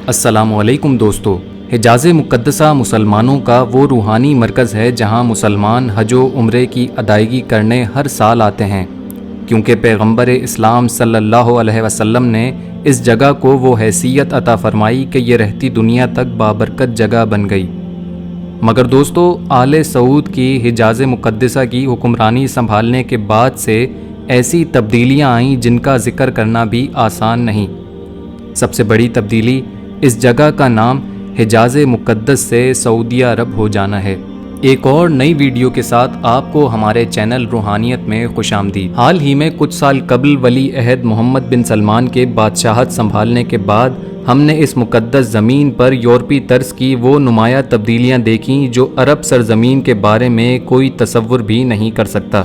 السلام علیکم دوستو، حجاز مقدسہ مسلمانوں کا وہ روحانی مرکز ہے جہاں مسلمان حج و عمرے کی ادائیگی کرنے ہر سال آتے ہیں، کیونکہ پیغمبر اسلام صلی اللہ علیہ وسلم نے اس جگہ کو وہ حیثیت عطا فرمائی کہ یہ رہتی دنیا تک بابرکت جگہ بن گئی۔ مگر دوستو، آل سعود کی حجاز مقدسہ کی حکمرانی سنبھالنے کے بعد سے ایسی تبدیلیاں آئیں جن کا ذکر کرنا بھی آسان نہیں۔ سب سے بڑی تبدیلی اس جگہ کا نام حجاز مقدس سے سعودی عرب ہو جانا ہے۔ ایک اور نئی ویڈیو کے ساتھ آپ کو ہمارے چینل روحانیت میں خوش آمدید۔ حال ہی میں کچھ سال قبل ولی عہد محمد بن سلمان کے بادشاہت سنبھالنے کے بعد ہم نے اس مقدس زمین پر یورپی طرز کی وہ نمایاں تبدیلیاں دیکھیں جو عرب سرزمین کے بارے میں کوئی تصور بھی نہیں کر سکتا۔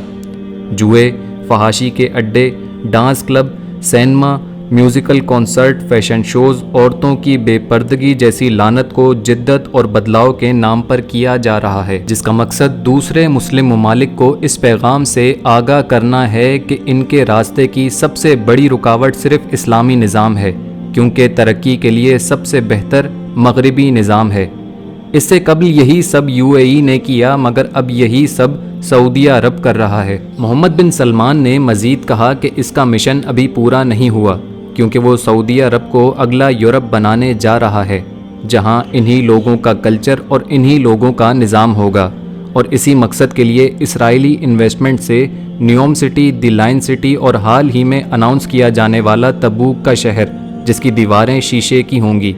جوئے، فحاشی کے اڈے، dance club, cinema, musical concert, fashion shows, عورتوں کی بے پردگی جیسی لعنت کو جدت اور بدلاؤ کے نام پر کیا جا رہا ہے، جس کا مقصد دوسرے مسلم ممالک کو اس پیغام سے آگاہ کرنا ہے کہ ان کے راستے کی سب سے بڑی رکاوٹ صرف اسلامی نظام ہے، کیونکہ ترقی کے لیے سب سے بہتر مغربی نظام ہے۔ اس سے قبل یہی سب UAE نے کیا، مگر اب یہی سب سعودی عرب کر رہا ہے۔ محمد بن سلمان نے مزید کہا کہ اس کا مشن ابھی پورا نہیں ہوا، کیونکہ وہ سعودی عرب کو اگلا یورپ بنانے جا رہا ہے، جہاں انہی لوگوں کا کلچر اور انہی لوگوں کا نظام ہوگا، اور اسی مقصد کے لیے اسرائیلی انویسٹمنٹ سے نیوم سٹی، دی لائن سٹی اور حال ہی میں اناؤنس کیا جانے والا تبوک کا شہر، جس کی دیواریں شیشے کی ہوں گی،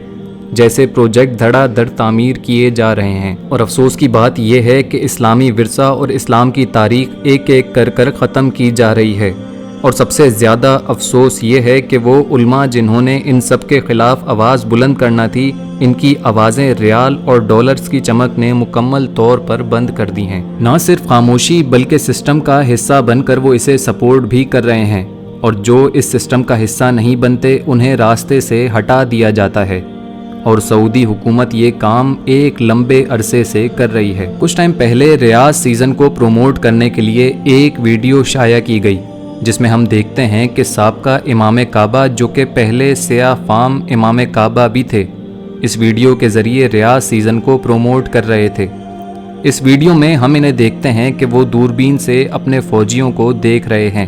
جیسے پروجیکٹ دھڑا دھڑ تعمیر کیے جا رہے ہیں۔ اور افسوس کی بات یہ ہے کہ اسلامی ورثہ اور اسلام کی تاریخ ایک ایک کر ختم کی جا رہی ہے، اور سب سے زیادہ افسوس یہ ہے کہ وہ علماء جنہوں نے ان سب کے خلاف آواز بلند کرنا تھی، ان کی آوازیں ریال اور ڈالرز کی چمک نے مکمل طور پر بند کر دی ہیں۔ نہ صرف خاموشی بلکہ سسٹم کا حصہ بن کر وہ اسے سپورٹ بھی کر رہے ہیں، اور جو اس سسٹم کا حصہ نہیں بنتے انہیں راستے سے ہٹا دیا جاتا ہے، اور سعودی حکومت یہ کام ایک لمبے عرصے سے کر رہی ہے۔ کچھ ٹائم پہلے ریاض سیزن کو پروموٹ کرنے کے لیے ایک ویڈیو شائع کی گئی، جس میں ہم دیکھتے ہیں کہ سابقہ امام کعبہ، جو کہ پہلے سیاہ فام امام کعبہ بھی تھے، اس ویڈیو کے ذریعے ریاض سیزن کو پروموٹ کر رہے تھے۔ اس ویڈیو میں ہم انہیں دیکھتے ہیں کہ وہ دوربین سے اپنے فوجیوں کو دیکھ رہے ہیں،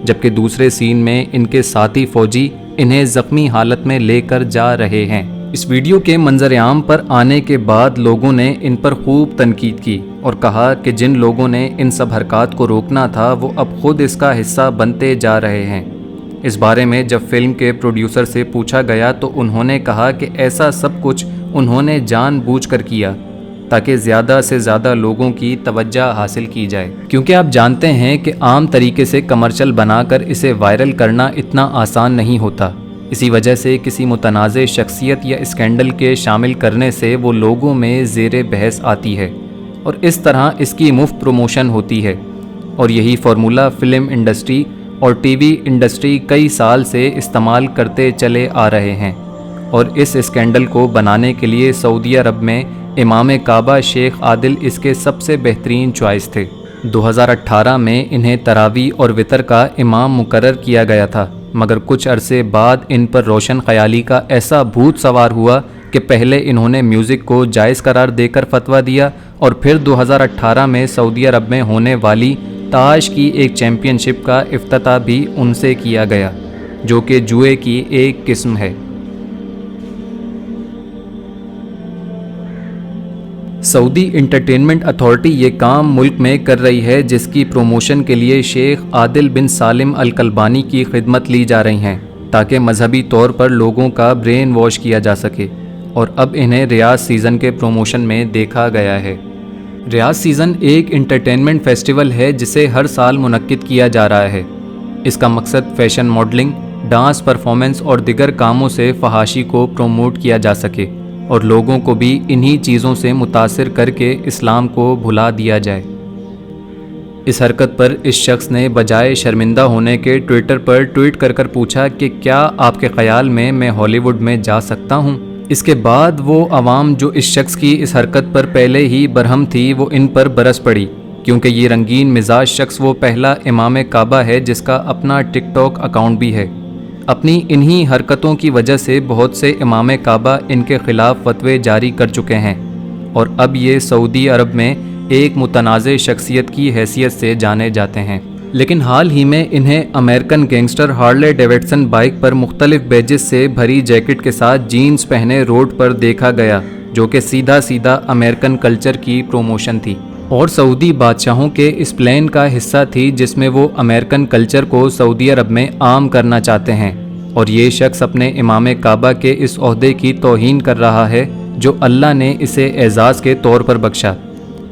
جبکہ دوسرے سین میں ان کے ساتھی فوجی انہیں زخمی حالت میں لے کر جا رہے ہیں۔ اس ویڈیو کے منظر عام پر آنے کے بعد لوگوں نے ان پر خوب تنقید کی اور کہا کہ جن لوگوں نے ان سب حرکات کو روکنا تھا وہ اب خود اس کا حصہ بنتے جا رہے ہیں۔ اس بارے میں جب فلم کے پروڈیوسر سے پوچھا گیا تو انہوں نے کہا کہ ایسا سب کچھ انہوں نے جان بوجھ کر کیا تاکہ زیادہ سے زیادہ لوگوں کی توجہ حاصل کی جائے، کیونکہ آپ جانتے ہیں کہ عام طریقے سے کمرشل بنا کر اسے وائرل کرنا اتنا آسان نہیں ہوتا۔ اسی وجہ سے کسی متنازع شخصیت یا اسکینڈل کے شامل کرنے سے وہ لوگوں میں زیر بحث آتی ہے، اور اس طرح اس کی مفت پروموشن ہوتی ہے، اور یہی فارمولہ فلم انڈسٹری اور ٹی وی انڈسٹری کئی سال سے استعمال کرتے چلے آ رہے ہیں۔ اور اس اسکینڈل کو بنانے کے لیے سعودی عرب میں امام کعبہ شیخ عادل اس کے سب سے بہترین چوائس تھے۔ 2018 میں انہیں تراویح اور وتر کا امام مقرر کیا گیا تھا، مگر کچھ عرصے بعد ان پر روشن خیالی کا ایسا بھوت سوار ہوا کہ پہلے انہوں نے میوزک کو جائز قرار دے کر فتویٰ دیا، اور پھر 2018 میں سعودی عرب میں ہونے والی تاش کی ایک چیمپئن شپ کا افتتاح بھی ان سے کیا گیا، جو کہ جوئے کی ایک قسم ہے۔ سعودی انٹرٹینمنٹ اتھارٹی یہ کام ملک میں کر رہی ہے، جس کی پروموشن کے لیے شیخ عادل بن سالم القلبانی کی خدمت لی جا رہی ہیں، تاکہ مذہبی طور پر لوگوں کا برین واش کیا جا سکے، اور اب انہیں ریاض سیزن کے پروموشن میں دیکھا گیا ہے۔ ریاض سیزن ایک انٹرٹینمنٹ فیسٹیول ہے جسے ہر سال منعقد کیا جا رہا ہے۔ اس کا مقصد فیشن ماڈلنگ، ڈانس پرفارمنس اور دیگر کاموں سے فحاشی کو پروموٹ کیا جا سکے، اور لوگوں کو بھی انہی چیزوں سے متاثر کر کے اسلام کو بھلا دیا جائے۔ اس حرکت پر اس شخص نے بجائے شرمندہ ہونے کے ٹویٹر پر ٹویٹ کر پوچھا کہ کیا آپ کے خیال میں ہالی ووڈ میں جا سکتا ہوں؟ اس کے بعد وہ عوام جو اس شخص کی اس حرکت پر پہلے ہی برہم تھی وہ ان پر برس پڑی، کیونکہ یہ رنگین مزاج شخص وہ پہلا امام کعبہ ہے جس کا اپنا ٹک ٹاک اکاؤنٹ بھی ہے۔ اپنی انہی حرکتوں کی وجہ سے بہت سے امام کعبہ ان کے خلاف فتوے جاری کر چکے ہیں اور اب یہ سعودی عرب میں ایک متنازع شخصیت کی حیثیت سے جانے جاتے ہیں۔ لیکن حال ہی میں انہیں American gangster Harley Davidson bike پر مختلف بیجز سے بھری جیکٹ کے ساتھ جینز پہنے روڈ پر دیکھا گیا، جو کہ سیدھا سیدھا امریکن کلچر کی پروموشن تھی اور سعودی بادشاہوں کے اس پلان کا حصہ تھی جس میں وہ امریکن کلچر کو سعودی عرب میں عام کرنا چاہتے ہیں۔ اور یہ شخص اپنے امام کعبہ کے اس عہدے کی توہین کر رہا ہے جو اللہ نے اسے اعزاز کے طور پر بخشا۔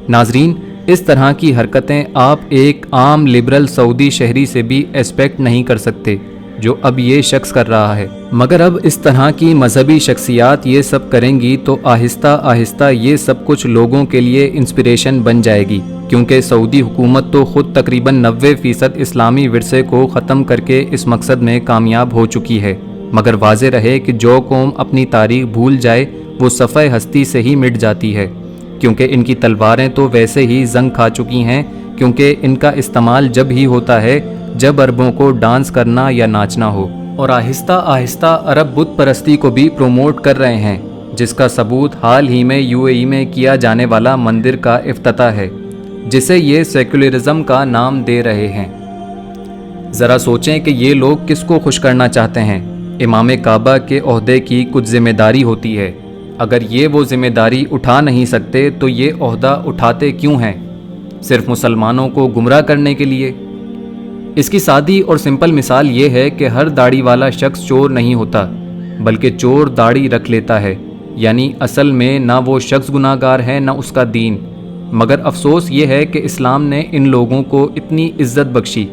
ناظرین، اس طرح کی حرکتیں آپ ایک عام لبرل سعودی شہری سے بھی ایکسپیکٹ نہیں کر سکتے جو اب یہ شخص کر رہا ہے، مگر اب اس طرح کی مذہبی شخصیات یہ سب کریں گی تو آہستہ آہستہ یہ سب کچھ لوگوں کے لیے انسپریشن بن جائے گی، کیونکہ سعودی حکومت تو خود تقریباً 90% اسلامی ورثے کو ختم کر کے اس مقصد میں کامیاب ہو چکی ہے۔ مگر واضح رہے کہ جو قوم اپنی تاریخ بھول جائے وہ صفحہ ہستی سے ہی مٹ جاتی ہے، کیونکہ ان کی تلواریں تو ویسے ہی زنگ کھا چکی ہیں، کیونکہ ان کا استعمال جب ہی ہوتا ہے جب عربوں کو ڈانس کرنا یا ناچنا ہو، اور آہستہ آہستہ عرب بت پرستی کو بھی پروموٹ کر رہے ہیں، جس کا ثبوت حال ہی میں UAE میں کیا جانے والا مندر کا افتتاح ہے جسے یہ سیکولرزم کا نام دے رہے ہیں۔ ذرا سوچیں کہ یہ لوگ کس کو خوش کرنا چاہتے ہیں۔ امام کعبہ کے عہدے کی کچھ ذمہ داری ہوتی ہے، اگر یہ وہ ذمہ داری اٹھا نہیں سکتے تو یہ عہدہ اٹھاتے کیوں ہیں؟ صرف مسلمانوں کو گمراہ کرنے کے لیے؟ اس کی سادی اور سمپل مثال یہ ہے کہ ہر داڑھی والا شخص چور نہیں ہوتا، بلکہ چور داڑھی رکھ لیتا ہے، یعنی اصل میں نہ وہ شخص گناہ گار ہے نہ اس کا دین۔ مگر افسوس یہ ہے کہ اسلام نے ان لوگوں کو اتنی عزت بخشی،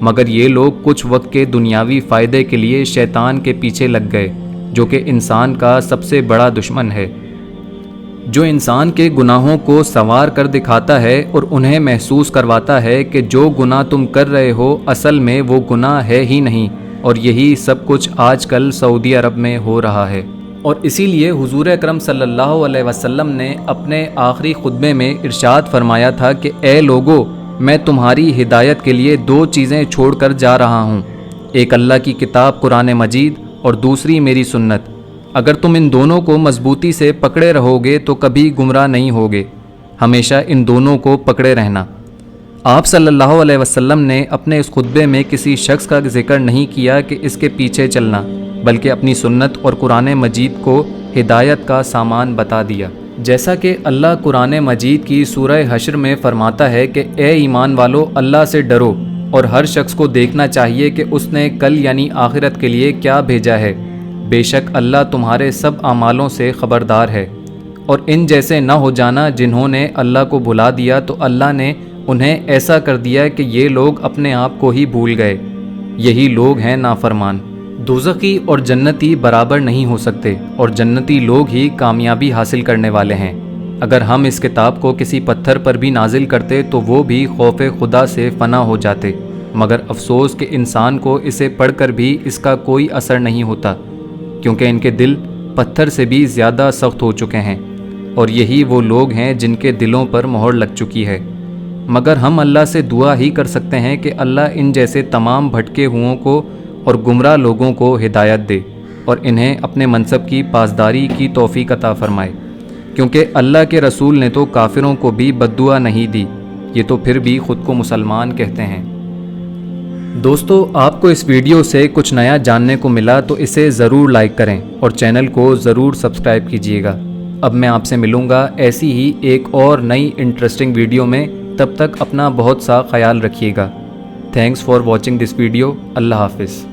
مگر یہ لوگ کچھ وقت کے دنیاوی فائدے کے لیے شیطان کے پیچھے لگ گئے، جو کہ انسان کا سب سے بڑا دشمن ہے، جو انسان کے گناہوں کو سنوار کر دکھاتا ہے اور انہیں محسوس کرواتا ہے کہ جو گناہ تم کر رہے ہو اصل میں وہ گناہ ہے ہی نہیں۔ اور یہی سب کچھ آج کل سعودی عرب میں ہو رہا ہے، اور اسی لیے حضور اکرم صلی اللہ علیہ وسلم نے اپنے آخری خطبے میں ارشاد فرمایا تھا کہ اے لوگو، میں تمہاری ہدایت کے لیے 2 چیزیں چھوڑ کر جا رہا ہوں، ایک اللہ کی کتاب قرآن مجید اور دوسری میری سنت۔ اگر تم ان دونوں کو مضبوطی سے پکڑے رہو گے تو کبھی گمراہ نہیں ہوگے، ہمیشہ ان دونوں کو پکڑے رہنا۔ آپ صلی اللہ علیہ وسلم نے اپنے اس خطبے میں کسی شخص کا ذکر نہیں کیا کہ اس کے پیچھے چلنا، بلکہ اپنی سنت اور قرآن مجید کو ہدایت کا سامان بتا دیا۔ جیسا کہ اللہ قرآن مجید کی سورہ حشر میں فرماتا ہے کہ اے ایمان والو، اللہ سے ڈرو اور ہر شخص کو دیکھنا چاہیے کہ اس نے کل یعنی آخرت کے لیے کیا بھیجا ہے، بے شک اللہ تمہارے سب اعمالوں سے خبردار ہے۔ اور ان جیسے نہ ہو جانا جنہوں نے اللہ کو بھلا دیا تو اللہ نے انہیں ایسا کر دیا کہ یہ لوگ اپنے آپ کو ہی بھول گئے، یہی لوگ ہیں نافرمان۔ دوزخی اور جنتی برابر نہیں ہو سکتے، اور جنتی لوگ ہی کامیابی حاصل کرنے والے ہیں۔ اگر ہم اس کتاب کو کسی پتھر پر بھی نازل کرتے تو وہ بھی خوف خدا سے فنا ہو جاتے، مگر افسوس کہ انسان کو اسے پڑھ کر بھی اس کا کوئی اثر نہیں ہوتا، کیونکہ ان کے دل پتھر سے بھی زیادہ سخت ہو چکے ہیں، اور یہی وہ لوگ ہیں جن کے دلوں پر مہر لگ چکی ہے۔ مگر ہم اللہ سے دعا ہی کر سکتے ہیں کہ اللہ ان جیسے تمام بھٹکے ہوئوں کو اور گمراہ لوگوں کو ہدایت دے اور انہیں اپنے منصب کی پاسداری کی توفیق عطا فرمائے، کیونکہ اللہ کے رسول نے تو کافروں کو بھی بد دعا نہیں دی، یہ تو پھر بھی خود کو مسلمان کہتے ہیں۔ دوستو، آپ کو اس ویڈیو سے کچھ نیا جاننے کو ملا تو اسے ضرور لائک کریں اور چینل کو ضرور سبسکرائب کیجیے گا۔ اب میں آپ سے ملوں گا ایسی ہی ایک اور نئی انٹرسٹنگ ویڈیو میں، تب تک اپنا بہت سا خیال رکھیے گا۔ Thanks for watching this video. Allah حافظ۔